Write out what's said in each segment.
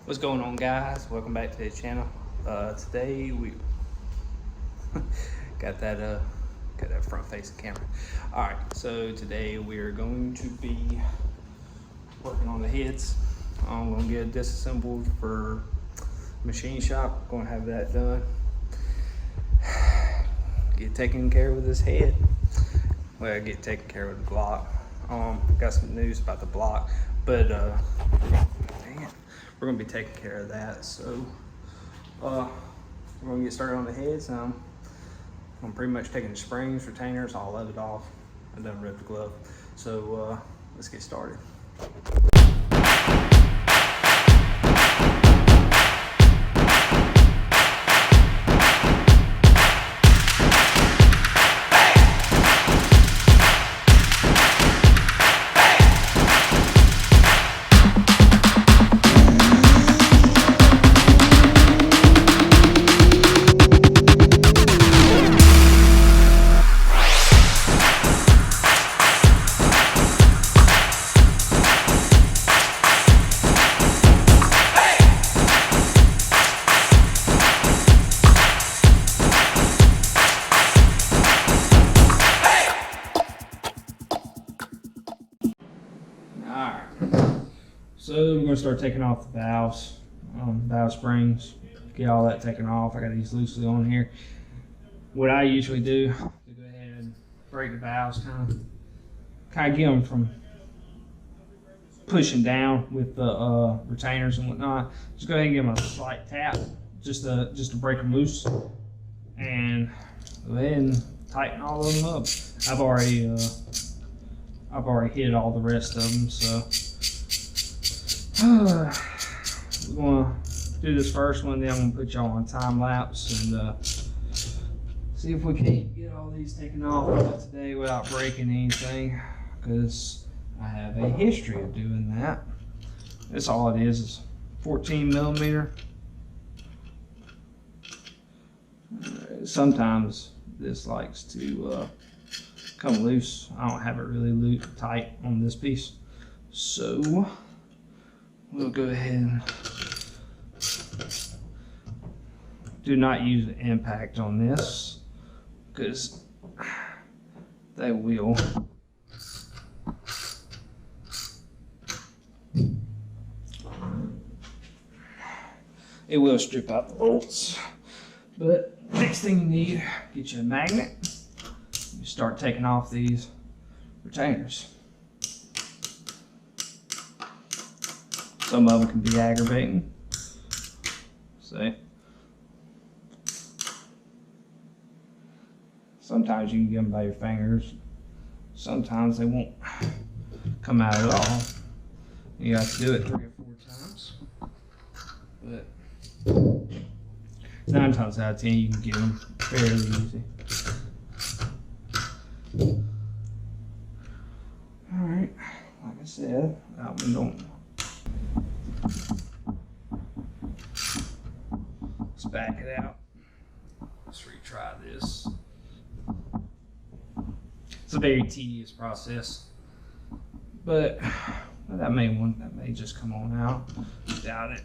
What's going on, guys? Welcome back to the channel. Today we got that front facing camera. All right, so today we are going to be working on the heads. I'm gonna get it disassembled for machine shop. Gonna have that done. Get taken care of with this head. Well, get taken care of with the block. Got some news about the block, but we're gonna be taking care of that. So we're gonna get started on the heads. I'm pretty much taking the springs, retainers, all of it off. I done ripped the glove. So let's get started. So we're going to start taking off the valves, valve springs, get all that taken off. I got these loosely on here. What I usually do to go ahead and break the valves, kind of get them from pushing down with the retainers and whatnot. Just go ahead and give them a slight tap, just to break them loose, and go ahead and tighten all of them up. I've already hit all the rest of them, so. We're gonna do this first one, then I'm gonna put y'all on time lapse and see if we can't get all these taken off today without breaking anything, because I have a history of doing that. That's all it is 14 millimeter. Sometimes this likes to come loose. I don't have it really loose tight on this piece, so we'll go ahead and do not use the impact on this, because they will strip out the bolts. But next thing you need, get you a magnet. You start taking off these retainers. Some of them can be aggravating. See? Sometimes you can get them by your fingers. Sometimes they won't come out at all. You have to do it 3 or 4 times. But 9 times out of 10 you can get them fairly easy. Alright, like I said, that one don't. Let's back it out. Let's retry this. It's a very tedious process, but that may just come on out. Doubt it.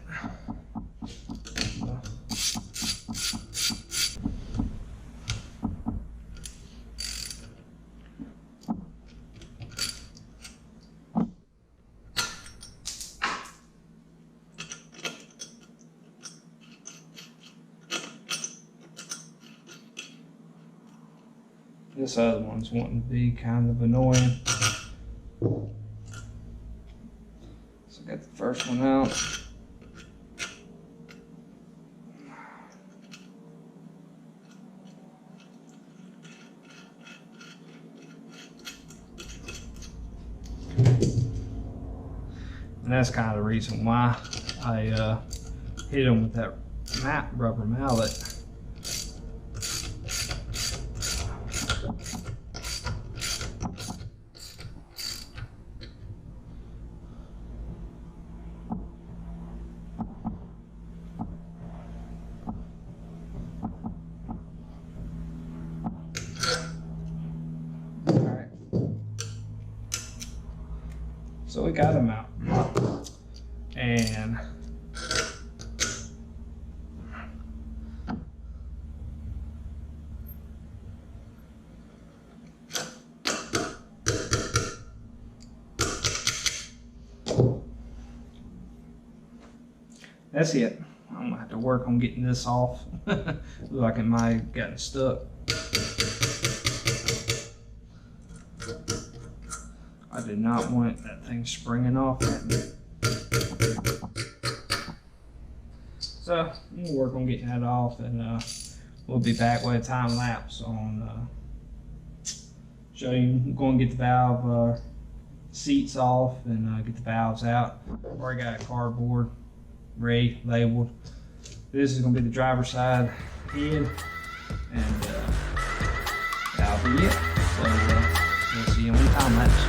This other one's wanting to be kind of annoying. So I got the first one out. And that's kind of the reason why I hit them with that rubber mallet. So we got them out, and that's it. I'm gonna have to work on getting this off. Look like it might have gotten stuck. I did not want that thing springing off at me. So I'm gonna work on getting that off, and we'll be back with a time lapse on show you. I'm going to get the valve seats off and get the valves out. Already got a cardboard ready, labeled. This is going to be the driver's side head, and that'll be it. So we'll see you on the time lapse.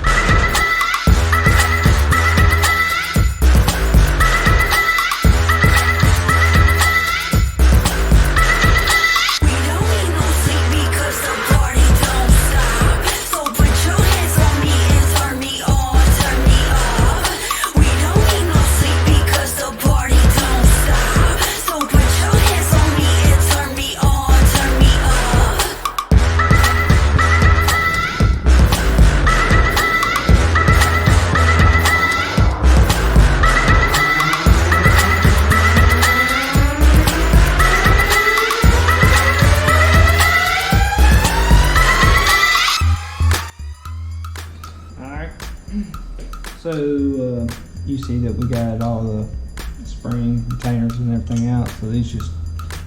So you see that we got all the spring containers and everything out, so these just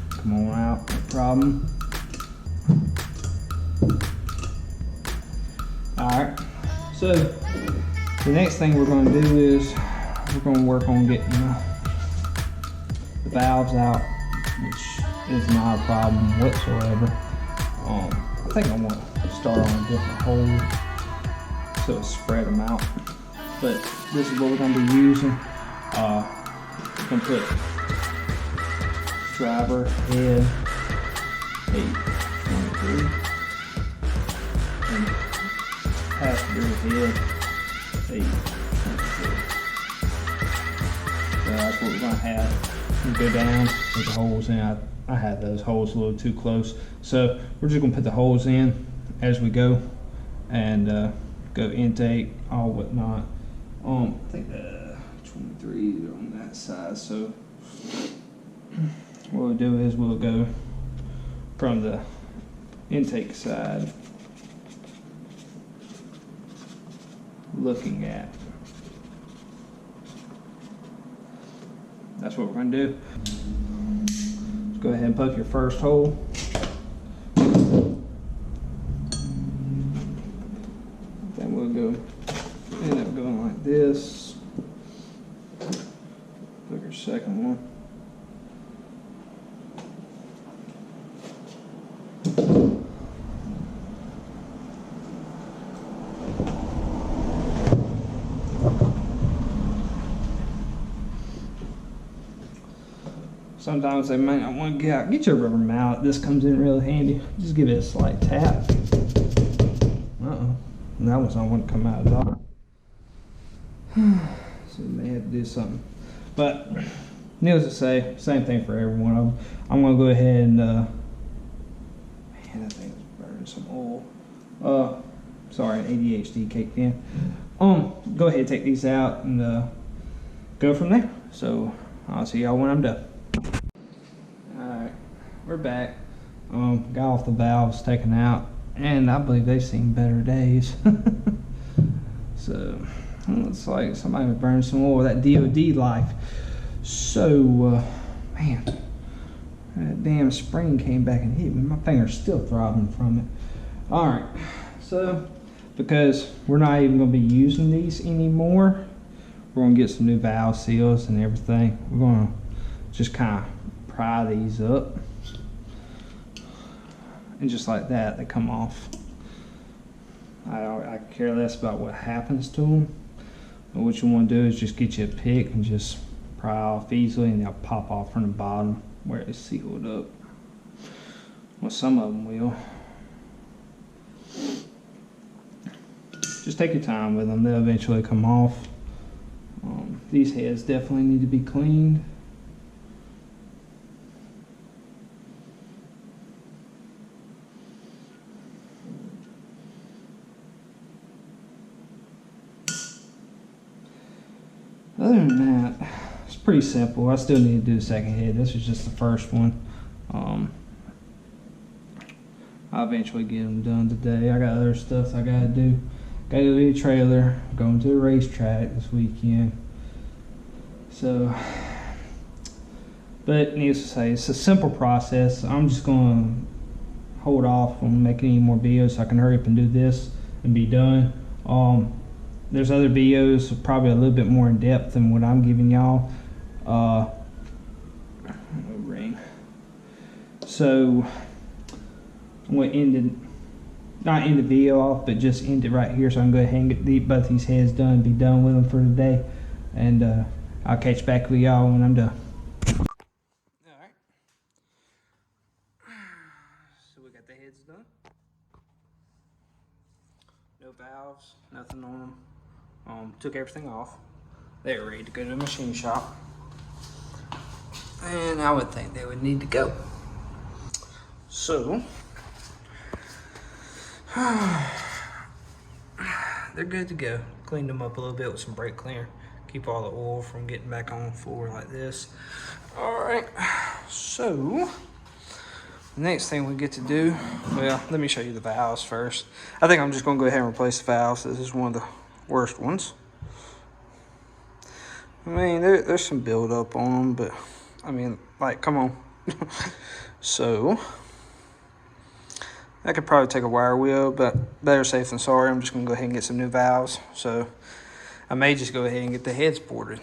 come on out, no problem. Alright, so the next thing we're going to do is we're going to work on getting the valves out, which is not a problem whatsoever. I think I want to start on a different hole so spread them out. But this is what we're going to be using. We're going to put driver head 823 and passenger head 823. So that's what we're going to have. We go down, put the holes in. I had those holes a little too close. So we're just going to put the holes in as we go and go intake, all whatnot. I think the 23 is on that side, so what we'll do is we'll go from the intake side, looking at. That's what we're going to do. Let's go ahead and poke your first hole. Then we'll go. End up going like this. Look your second one. Sometimes they might not want to get out. Get your rubber mallet. This comes in real handy. Just give it a slight tap. Uh-oh. And that one's not want to come out at all. So they had to do something, but needless to say, same thing for every one of them. I'm gonna go ahead and man, that thing was burning some oil. Sorry, ADHD kicked in. Go ahead and take these out and go from there. So I'll see y'all when I'm done. All right, we're back. Got off the valves taken out, and I believe they've seen better days. So looks like somebody was burning some oil, that DOD life. So, man, that damn spring came back and hit me. My finger's still throbbing from it. All right, so because we're not even going to be using these anymore, we're going to get some new valve seals and everything. We're going to just kind of pry these up. And just like that, they come off. I care less about what happens to them. But what you want to do is just get you a pick and just pry off easily, and they'll pop off from the bottom where it's sealed up. Well, some of them will. Just take your time with them. They'll eventually come off. These heads definitely need to be cleaned. Other than that, it's pretty simple. I still need to do the second head. This was just the first one. I'll eventually get them done today. I got other stuff I gotta do. Gotta go to the trailer. Going to the racetrack this weekend. So, but needless to say, it's a simple process. I'm just gonna hold off on making any more videos so I can hurry up and do this and be done. There's other videos probably a little bit more in depth than what I'm giving y'all. So I'm going to end it, not end the video off, but just end it right here so I can go ahead and get both these heads done and be done with them for today. And I'll catch back with y'all when I'm done. Alright. So we got the heads done. No valves, nothing on them. Took everything off. They're ready to go to the machine shop. And I would think they would need to go. So, they're good to go. Cleaned them up a little bit with some brake cleaner. Keep all the oil from getting back on the floor like this. Alright, so, the next thing we get to do, well, let me show you the valves first. I think I'm just going to go ahead and replace the valves. This is one of the worst ones. I mean, there's some buildup on them, but, I mean, like, come on. So, I could probably take a wire wheel, but better safe than sorry. I'm just going to go ahead and get some new valves. So, I may just go ahead and get the heads boarded.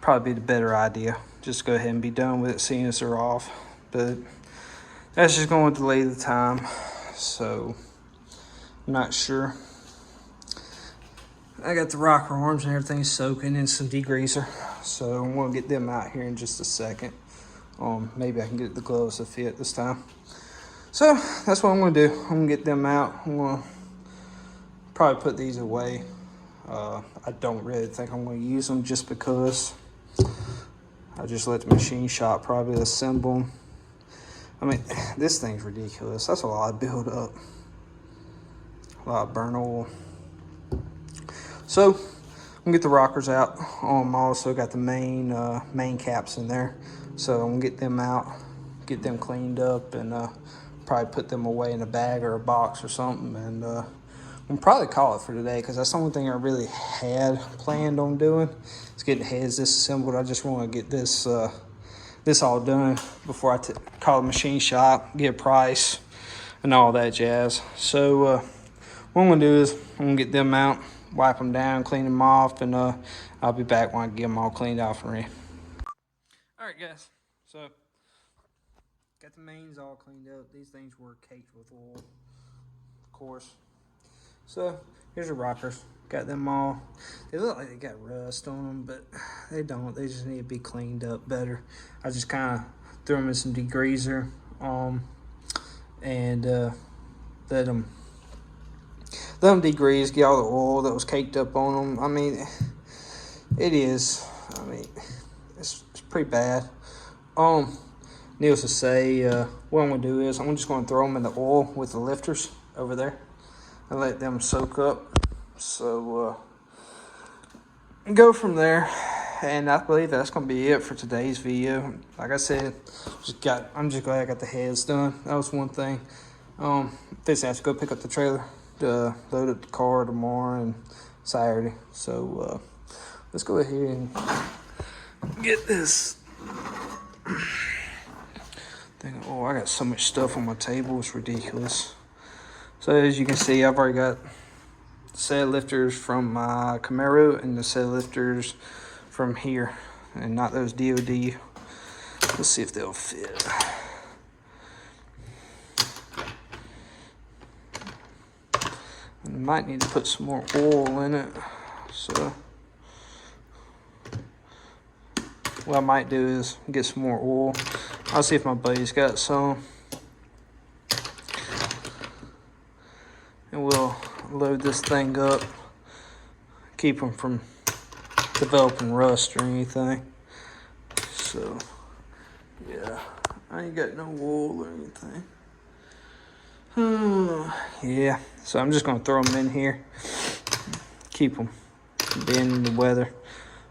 Probably be the better idea. Just go ahead and be done with it, seeing as they're off. But that's just going to delay the time. So, I'm not sure. I got the rocker arms and everything soaking in some degreaser. So, I'm going to get them out here in just a second. Maybe I can get the gloves to fit this time. So that's what I'm going to do. I'm going to get them out. I'm going to probably put these away. I don't really think I'm going to use them just because I just let the machine shop probably assemble them. I mean, this thing's ridiculous. That's a lot of build up. A lot of burn oil. So I'm going to get the rockers out. I also got the main caps in there. So I'm gonna get them out, get them cleaned up, and probably put them away in a bag or a box or something. And we'll probably call it for today because that's the only thing I really had planned on doing. Is getting the heads disassembled. I just want to get this all done before I call the machine shop, get a price, and all that jazz. So what I'm gonna do is I'm gonna get them out, wipe them down, clean them off, and I'll be back when I get them all cleaned off and ready. Alright guys, so got the mains all cleaned up. These things were caked with oil, of course. So here's your rockers. Got them all. They look like they got rust on them, but they don't. They just need to be cleaned up better. I just kind of threw them in some degreaser and let them degrease, get all the oil that was caked up on them. I mean, it is. I mean, it's pretty bad. Needless to say, what I'm gonna do is I'm just gonna throw them in the oil with the lifters over there and let them soak up. So go from there, and I believe that's gonna be it for today's video. Like I said, I'm just glad I got the heads done. That was one thing. This I have to go pick up the trailer to load up the car tomorrow and Saturday. So let's go ahead and get this thing. Oh, I got so much stuff on my table, it's ridiculous. So as you can see, I've already got set lifters from my Camaro and the set lifters from here, and not those DOD. Let's see if they'll fit. I might need to put some more oil in it. So what I might do is get some more oil. I'll see if my buddy's got some. And we'll load this thing up. Keep them from developing rust or anything. So, yeah. I ain't got no oil or anything. Yeah. So I'm just going to throw them in here. Keep them being the weather.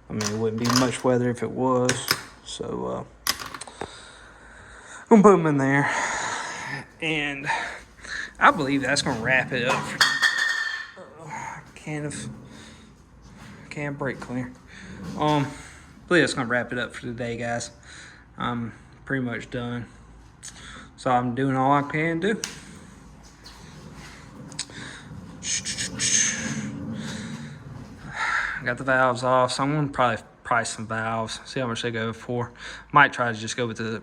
I mean, it wouldn't be much weather if it was. So, I'm gonna put them in there. And I believe that's gonna wrap it up. Can't break clear. I believe that's gonna wrap it up for today, guys. I'm pretty much done. So I'm doing all I can do. Got the valves off, so I'm gonna probably price some valves, see how much they go for. Might try to just go with the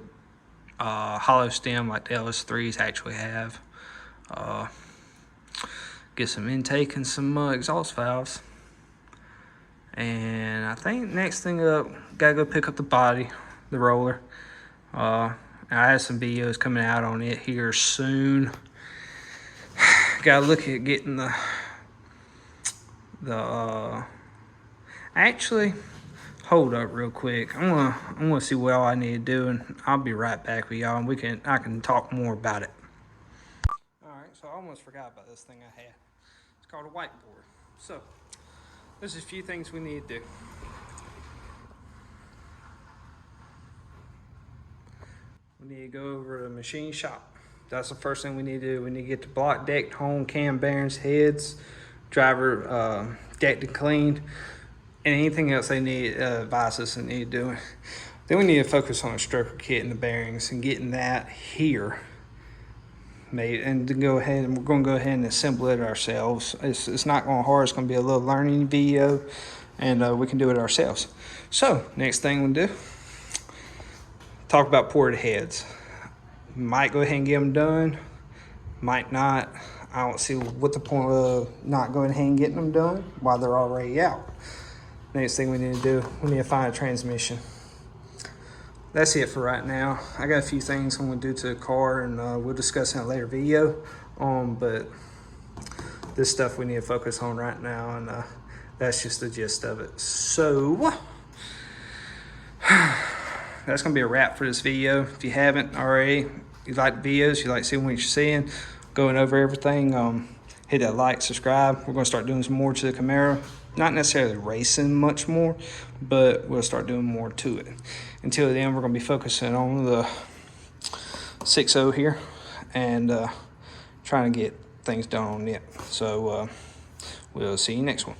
hollow stem like the LS3s actually have. Get some intake and some exhaust valves. And I think next thing up, gotta go pick up the body, the roller. I have some videos coming out on it here soon. Gotta look at getting actually, hold up real quick. I'm gonna see what all I need to do, and I'll be right back with y'all, and I can talk more about it. All right, so I almost forgot about this thing I had. It's called a whiteboard. So there's a few things we need to do. We need to go over to the machine shop. That's the first thing we need to do. We need to get the block decked, hone, cam bearings, heads, driver decked and cleaned, and anything else they need, advise us and need doing. Then we need to focus on the stroker kit and the bearings and getting that here made, and to go ahead, and we're going to go ahead and assemble it ourselves. It's not going hard. It's going to be a little learning video, and we can do it ourselves. So next thing we'll do, talk about ported heads. Might go ahead and get them done, might not. I don't see what the point of not going ahead and getting them done while they're already out. Next thing we need to do, we need to find a transmission. That's it for right now. I got a few things I'm gonna do to the car, and we'll discuss in a later video. But this stuff we need to focus on right now, and that's just the gist of it. So that's gonna be a wrap for this video. If you haven't already, you like the videos, you like seeing what you're seeing, going over everything, hit that like, subscribe. We're gonna start doing some more to the Camaro. Not necessarily racing much more, but we'll start doing more to it. Until then, we're gonna be focusing on the 6.0 here and trying to get things done on it. So we'll see you next one.